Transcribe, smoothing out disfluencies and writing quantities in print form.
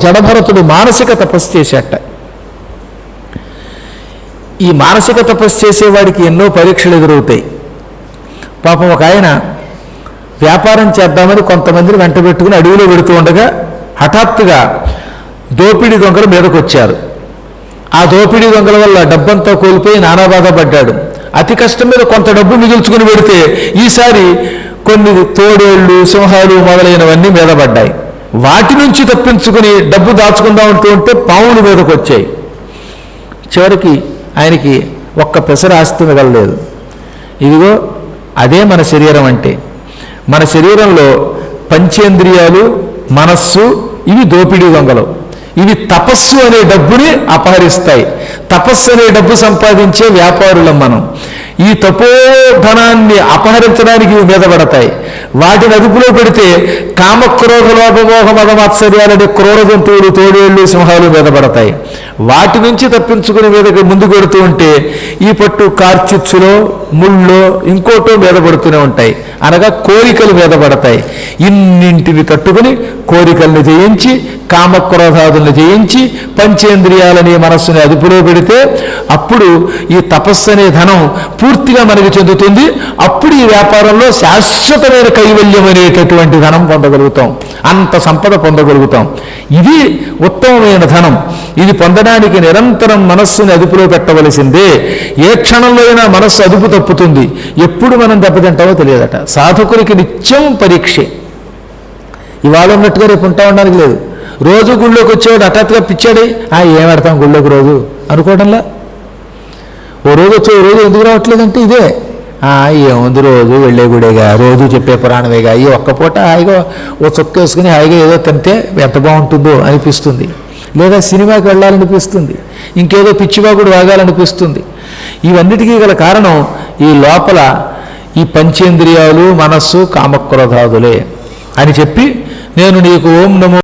జడభరతుడు మానసిక తపస్సు చేశాట. ఈ మానసిక తపస్సు చేసేవాడికి ఎన్నో పరీక్షలు ఎదురవుతాయి. పాపం ఒక ఆయన వ్యాపారం చేద్దామని కొంతమందిని వెంట పెట్టుకుని అడవిలో పెడుతూ ఉండగా హఠాత్తుగా దోపిడీ దొంగలు మీదకు వచ్చారు. ఆ దోపిడీ దొంగల వల్ల డబ్బంతా కోల్పోయి నానా బాధపడ్డాడు. అతి కష్టం మీద కొంత డబ్బు మిగుల్చుకుని పెడితే ఈసారి కొన్ని తోడేళ్లు, సింహాలు మొదలైనవన్నీ మీద పడ్డాయి. వాటి నుంచి తప్పించుకుని డబ్బు దాచుకుందాం అంటూ ఉంటే పాములు మీదకు వచ్చాయి. చివరికి ఆయనకి ఒక్క పెసర ఆస్తి మిగలలేదు. ఇదిగో అదే మన శరీరం అంటే. మన శరీరంలో పంచేంద్రియాలు, మనస్సు ఇవి దోపిడీ దొంగలు. ఇవి తపస్సు అనే డబ్బుని అపహరిస్తాయి. తపస్సు అనే డబ్బు సంపాదించే వ్యాపారులం మనం. ఈ తపోధనాన్ని అపహరించడానికి ఇవి మీద పడతాయి. వాటిని అదుపులో పెడితే కామక్రోధ లోభమోహ మదమాత్సర్యాలనే క్రూర జంతువులు, తోడేళ్లు, సింహాలు మీద పడతాయి. వాటి నుంచి తప్పించుకుని మీదకి ముందు కొడుతూ ఉంటే ఈ పట్టు కార్చిచ్చులో, ముళ్ళో, ఇంకోటో మీద పడుతూనే ఉంటాయి. అనగా కోరికలు మీద పడతాయి. ఇన్నింటిని తట్టుకుని కోరికల్ని జయించి, కామక్రోధాదుల్ని జయించి, పంచేంద్రియాలని మనస్సుని అదుపులో పెడితే అప్పుడు ఈ తపస్సు అనే ధనం పూర్తిగా మనకి చెందుతుంది. అప్పుడు ఈ వ్యాపారంలో శాశ్వతమైన కైవల్యం అనేటటువంటి ధనం పొందగలుగుతాం. అంత సంపద పొందగలుగుతాం. ఇది ఉత్తమమైన ధనం. ఇది పొందడానికి నిరంతరం మనస్సుని అదుపులో పెట్టవలసిందే. ఏ క్షణంలో అయినా మనస్సు అదుపు తప్పుతుంది. ఎప్పుడు మనం దెబ్బతింటామో తెలియదట. సాధకునికి నిత్యం పరీక్షే. ఇవాళ ఉన్నట్టుగా రేపు ఉంటా ఉండడానికి లేదు. రోజు గుళ్ళోకి వచ్చేవాడు హఠాత్తుగా పిచ్చాడే, ఏం పెడతాం గుళ్ళోకి రోజు అనుకోవడంలా. ఓ రోజు వచ్చే ఓ రోజు ఎందుకు రావట్లేదంటే ఇదే, ఏముంది రోజు వెళ్ళే గుడేగా, రోజు చెప్పే పురాణమేగా, ఈ ఒక్కపూట హాయిగా ఓ చొక్క వేసుకుని హాయిగా ఏదో తింటే ఎంత బాగుంటుందో అనిపిస్తుంది. లేదా సినిమాకి వెళ్ళాలనిపిస్తుంది, ఇంకేదో పిచ్చివాగుడు వాగాలనిపిస్తుంది. ఇవన్నిటికీ గల కారణం ఈ లోపల ఈ పంచేంద్రియాలు, మనస్సు, కామక్రోధాదులే అని చెప్పి నేను నీకు ఓం నమో